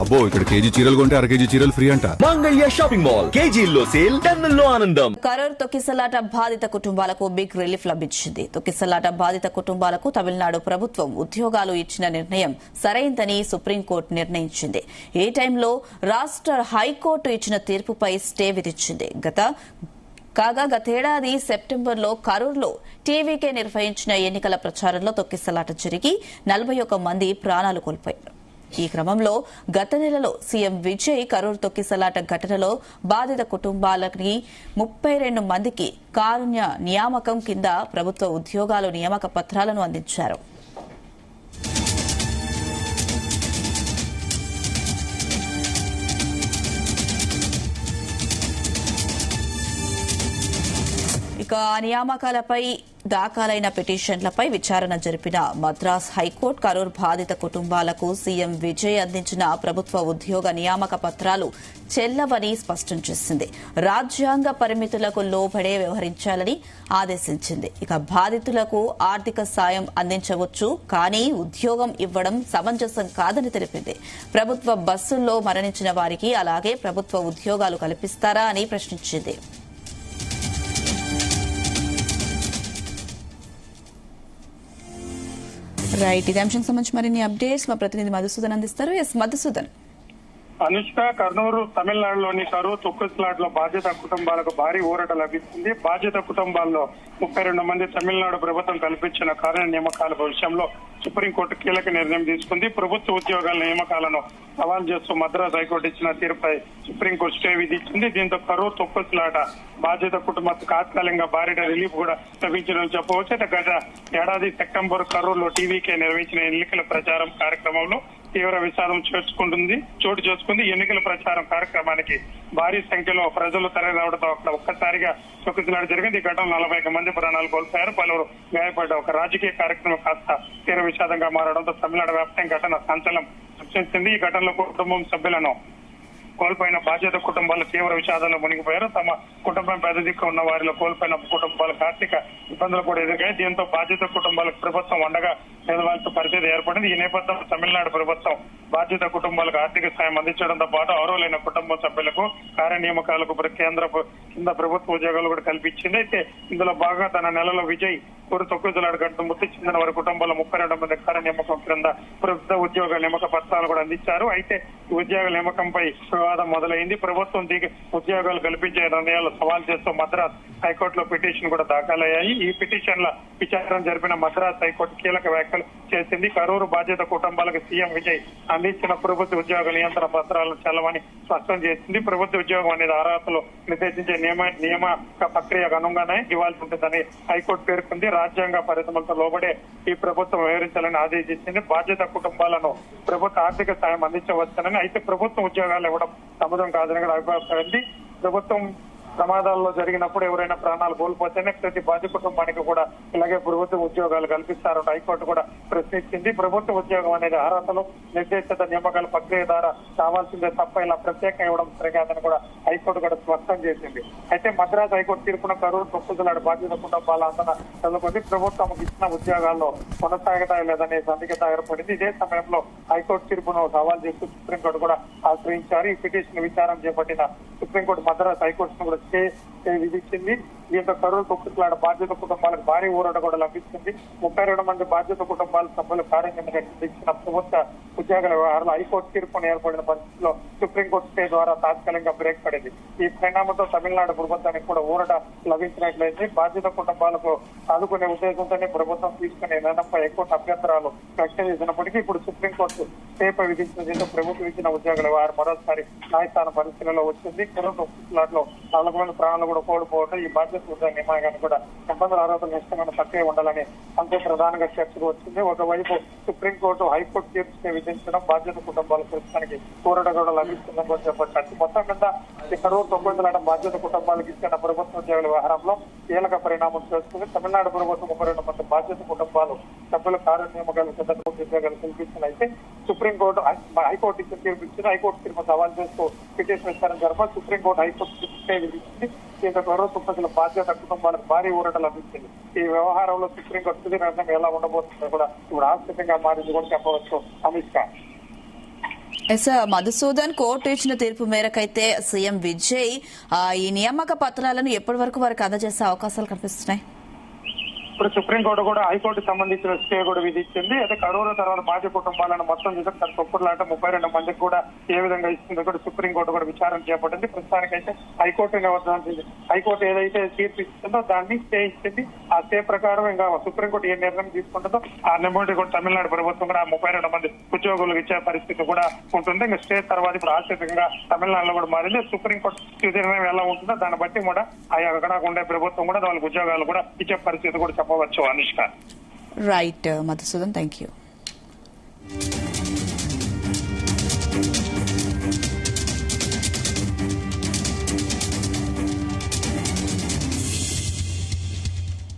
అబ్బో ఇక్కడ కేజీ చీరలు కొంటే అర కేజీ చీరలు ఫ్రీ అంట. మంగళ్య షాపింగ్ మాల్ కేజీల్లో సేల్, టన్నుల్లో ఆనందం. కరూర్ తొక్కిసలాట బాధిత కుటుంబాలకు బిగ్ రిలీఫ్ లభించింది. తొక్కిసలాట బాధిత కుటుంబాలకు తమిళనాడు ప్రభుత్వం ఉద్యోగాలు ఇచ్చిన నిర్ణయం సరైందని సుప్రీంకోర్టు నిర్ణయించింది. ఈ టైంలో రాష్ట్ర హైకోర్టు ఇచ్చిన తీర్పుపై స్టే విధించింది. గతేడాది సెప్టెంబర్లో కరూర్లో టీవీకే నిర్వహించిన ఎన్నికల ప్రచారంలో తొక్కిసలాట జరిగి 41 మంది ప్రాణాలు కోల్పోయారు. ఈ క్రమంలో గత నెలలో సీఎం విజయ్ కరూర్ తొక్కిసలాట ఘటనలో బాధిత కుటుంబాలకి 32 మందికి కారుణ్య నియామకం కింద ప్రభుత్వ ఉద్యోగాలు నియామక పత్రాలను అందించారు. ఇక నియామకాలపై దాఖలైన పిటిషన్లపై విచారణ జరిపిన మద్రాస్ హైకోర్టు కరూర్ బాధిత కుటుంబాలకు సీఎం విజయ్ అందించిన ప్రభుత్వ ఉద్యోగ నియామక పత్రాలు చెల్లవని స్పష్టం చేసింది. రాజ్యాంగ పరిమితులకు లోబడే వ్యవహరించాలని ఆదేశించింది. ఇక బాధితులకు ఆర్థిక సాయం అందించవచ్చు, కానీ ఉద్యోగం ఇవ్వడం సమంజసం కాదని తెలిపింది. ప్రభుత్వ బస్సుల్లో మరణించిన వారికి అలాగే ప్రభుత్వ ఉద్యోగాలు కల్పిస్తారా అని ప్రశ్నించింది. రైట్, ఇదే అంశం సంబంధించి మరిన్ని అప్డేట్స్ మా ప్రతినిధి మధుసూదన్ అందిస్తారు. ఎస్ మధుసూదన్. అనుష్క, కర్నూలు తమిళనాడులోని కరూర్ తొక్కిసలాటలో బాధిత కుటుంబాలకు భారీ ఊరట లభిస్తుంది. బాధిత కుటుంబాల్లో 32 మంది తమిళనాడు ప్రభుత్వం కల్పించిన కారుణ్య నియామకాల విషయంలో సుప్రీంకోర్టు కీలక నిర్ణయం తీసుకుంది. ప్రభుత్వ ఉద్యోగాల నియామకాలను సవాల్ చేస్తూ మద్రాస్ హైకోర్టు ఇచ్చిన తీర్పుపై సుప్రీంకోర్టు స్టే విధించింది. దీంతో కరూర్ తొక్కిసలాట బాధిత కుటుంబాలకు తాత్కాలికంగా భారీ రిలీఫ్ కూడా లభించిందని చెప్పవచ్చు. గత ఏడాది సెప్టెంబర్ కరూర్లో టీవీకే నిర్వహించిన ఎన్నికల ప్రచారం కార్యక్రమంలో తీవ్ర విషాదం చోటు చేసుకుంది. ఎన్నికల ప్రచారం కార్యక్రమానికి భారీ సంఖ్యలో ప్రజలు తరలిరావడంతో అక్కడ ఒక్కసారిగా తొక్కిసలాట జరిగింది. ఈ ఘటనలో 41 మంది ప్రాణాలు కోల్పోయారు, పలువురు గాయపడ్డ ఒక రాజకీయ కార్యక్రమం కాస్త తీవ్ర విషాదంగా మారడంతో తమిళనాడు వ్యాప్తంగా ఘటన సంచలనం సృష్టించింది. ఈ ఘటనలో కుటుంబం సభ్యులను కోల్పోయిన బాధిత కుటుంబాలు తీవ్ర విషాదంలో మునిగిపోయారు. తమ కుటుంబం పెద్ద దిక్కు ఉన్న వారిలో కోల్పోయిన కుటుంబాలకు ఆర్థిక ఇబ్బందులు కూడా ఎదురయ్యాయి. దీంతో బాధిత కుటుంబాలకు ప్రభుత్వం అండగా నిలవాల్సిన పరిస్థితి ఏర్పడింది. ఈ నేపథ్యంలో తమిళనాడు ప్రభుత్వం బాధిత కుటుంబాలకు ఆర్థిక సాయం అందించడంతో పాటు అర్హులైన కుటుంబ సభ్యులకు కార్య నియామకాలకు కింద ప్రభుత్వ ఉద్యోగాలు కూడా కల్పించింది. అయితే ఇందులో భాగంగా తన నెలలో విజయ్ తొక్కిసలాట ఘటన మృతి చెందిన వారి కుటుంబాల 32 మంది కార్య నియామకం క్రింద ప్రభుత్వ ఉద్యోగ నియామక పత్రాలు కూడా అందించారు. అయితే ఈ ఉద్యోగ నియామకంపై వివాదం మొదలైంది. ప్రభుత్వం ఉద్యోగాలు కల్పించే నిర్ణయాలు సవాల్ చేస్తూ మద్రాస్ హైకోర్టులో పిటిషన్ కూడా దాఖలయ్యాయి. ఈ పిటిషన్ల విచారణ జరిపిన మద్రాస్ హైకోర్టు కీలక వ్యాఖ్యలు చేసింది. కరూరు బాధిత కుటుంబాలకు సీఎం విజయ్ అందించిన ప్రభుత్వ ఉద్యోగ నియంత్రణ పత్రాలను చెల్లవని స్పష్టం చేసింది. ప్రభుత్వ ఉద్యోగం అనేది అర్హతలు నిర్దేశించే నియామక ప్రక్రియకు అనుగుణంగానే ఇవ్వాల్సి ఉంటుందని హైకోర్టు పేర్కొంది. రాజ్యాంగ పరిమితులతో లోబడే ఈ ప్రభుత్వం వ్యవహరించాలని ఆదేశించింది. బాధిత కుటుంబాలను ప్రభుత్వ ఆర్థిక సాయం అందించవచ్చునని, అయితే ప్రభుత్వ ఉద్యోగాలు ఇవ్వడం సమ్మతం కాదని కూడా అభిప్రాయపడింది. ప్రభుత్వం ప్రమాదాల్లో జరిగినప్పుడు ఎవరైనా ప్రాణాలు కోల్పోతేనే ప్రతి బాధిత కుటుంబానికి కూడా ఇలాగే ప్రభుత్వ ఉద్యోగాలు కల్పిస్తారని హైకోర్టు కూడా ప్రశ్నించింది. ప్రభుత్వ ఉద్యోగం అనేది అర్హతలు నిర్దేశిత నియామకాల ప్రక్రియ ద్వారా కావాల్సిందే తప్ప ఇలా ప్రత్యేకంగా ఇవ్వడం సరికాదని కూడా హైకోర్టు కూడా స్పష్టం చేసింది. అయితే మద్రాస్ హైకోర్టు తీర్పున కరూర్ తొక్కిసలాట బాధిత కుటుంబాల అందన చదువుకుంది. ప్రభుత్వం ఇచ్చిన ఉద్యోగాల్లో కొనసాగతా లేదనే సందిగ్ధత ఏర్పడింది. ఇదే సమయంలో హైకోర్టు తీర్పును సవాల్ చేస్తూ సుప్రీంకోర్టు కూడా ఆశ్రయించారు. ఈ పిటిషన్ విచారణ చేపట్టిన సుప్రీంకోర్టు మద్రాస్ హైకోర్టును కూడా స్టే విధించింది. దీంతో కరూర్ తొక్కిసలాట బాధిత కుటుంబాలకు భారీ ఊరట కూడా లభిస్తుంది. 32 మంది బాధిత కుటుంబాల సభ్యులు కార్యక్రమంగా ఇచ్చిన ప్రభుత్వ ఉద్యోగాల వ్యవహారంలో హైకోర్టు తీర్పును ఏర్పడిన పరిస్థితిలో సుప్రీంకోర్టు స్టే ద్వారా తాత్కాలికంగా బ్రేక్ పడింది. ఈ పరిణామంతో తమిళనాడు ప్రభుత్వానికి కూడా ఊరట లభించినట్లయితే బాధిత కుటుంబాలకు ఆదుకునే ఉద్దేశంతోనే ప్రభుత్వం తీసుకునే నిర్ణయంపై హైకోర్టు అభ్యంతరాలు వ్యక్తం చేసినప్పటికీ ఇప్పుడు సుప్రీంకోర్టు స్టేపై విధించిన దీంతో ప్రభుత్వం ఇచ్చిన ఉద్యోగాల వ్యవహారం మరోసారి న్యాయస్థాన పరిస్థితుల్లో వచ్చింది. కరూర్ తొక్కిసలాటలో 4 మంది ప్రాణాలు కూడా కోల్పోవడం ఈ బాధ్యత ఉద్యోగ నియామకాన్ని కూడా నిబంధనల అర్హతలు నిష్టమైన ప్రక్రియ ఉండాలని అంశం ప్రధానంగా చర్చకు వచ్చింది. ఒకవైపు సుప్రీంకోర్టు హైకోర్టు తీర్పు విధించడం బాధ్యత కుటుంబాల ప్రస్తుతానికి ఊరట కూడా లభిస్తుందని కూడా చెప్పచ్చు. మొత్తం మీద ఈ కరూర్ తొక్కిసలాట బాధ్యత కుటుంబాలకు ఇచ్చిన ప్రభుత్వ ఉద్యోగుల వ్యవహారంలో కీలక పరిణామం చేస్తుంది. తమిళనాడు ప్రభుత్వం 32 మంది బాధ్యత కుటుంబాలు సభ్యుల కార్య నియామకాలు ఉద్యోగాలు కల్పించినైతే సుప్రీంకోర్టు హైకోర్టు ఇచ్చిన తీర్పు ఇచ్చింది. హైకోర్టు తీర్పు సవాల్ చేస్తూ పిటిషన్ విచారణ జరప సుప్రీంకోర్టు హైకోర్టు విధించింది. దీంతో కరూర్ తొక్కిసలాట బాధ్యత కుటుంబాలకు భారీ ఊరట లభించింది. ఈ వ్యవహారంలో సుప్రీంకోర్టు తుది నిర్ణయం ఎలా ఉండబోతుందో కూడా ఇప్పుడు ఆశ్చర్యంగా మారింది కూడా చెప్పవచ్చు. అమిత్ షా ఎస్ మధుసూదన్ కోర్టు ఇచ్చిన తీర్పు మేరకైతే సీఎం విజయ్ ఈ నియామక పత్రాలను ఎప్పటి వరకు వారికి అందజేసే అవకాశాలు కనిపిస్తున్నాయి? ఇప్పుడు సుప్రీంకోర్టు కూడా హైకోర్టుకు సంబంధించిన స్టే కూడా విధించింది. అయితే కరూరు తర్వాత బాధ్య కుటుంబాలను మొత్తం చూసి తొక్కులాట 32 మందికి కూడా ఏ విధంగా ఇస్తుందో కూడా సుప్రీంకోర్టు కూడా విచారణ చేపట్టింది. ప్రస్తుతానికైతే హైకోర్టు నివర్తించింది. హైకోర్టు ఏదైతే తీర్పు ఇస్తుందో దాన్ని స్టే ఇచ్చింది. ఆ స్టే ప్రకారం ఇంకా సుప్రీంకోర్టు ఏ నిర్ణయం తీసుకుంటుందో ఆ నిర్ణయం కూడా తమిళనాడు ప్రభుత్వం కూడా 32 మంది ఉద్యోగులకు ఇచ్చే పరిస్థితి కూడా ఉంటుంది. ఇంకా స్టే తర్వాత ఇప్పుడు ఆశ్చర్యంగా తమిళనాడులో కూడా మారింది. సుప్రీంకోర్టు నిర్ణయం ఎలా ఉంటుందో దాన్ని బట్టి కూడా అక్కడ ఉండే ప్రభుత్వం కూడా వాళ్ళకి ఉద్యోగాలు కూడా ఇచ్చే పరిస్థితి కూడా చెప్పవచ్చు. Anushka. Right Madhusudan, thank you.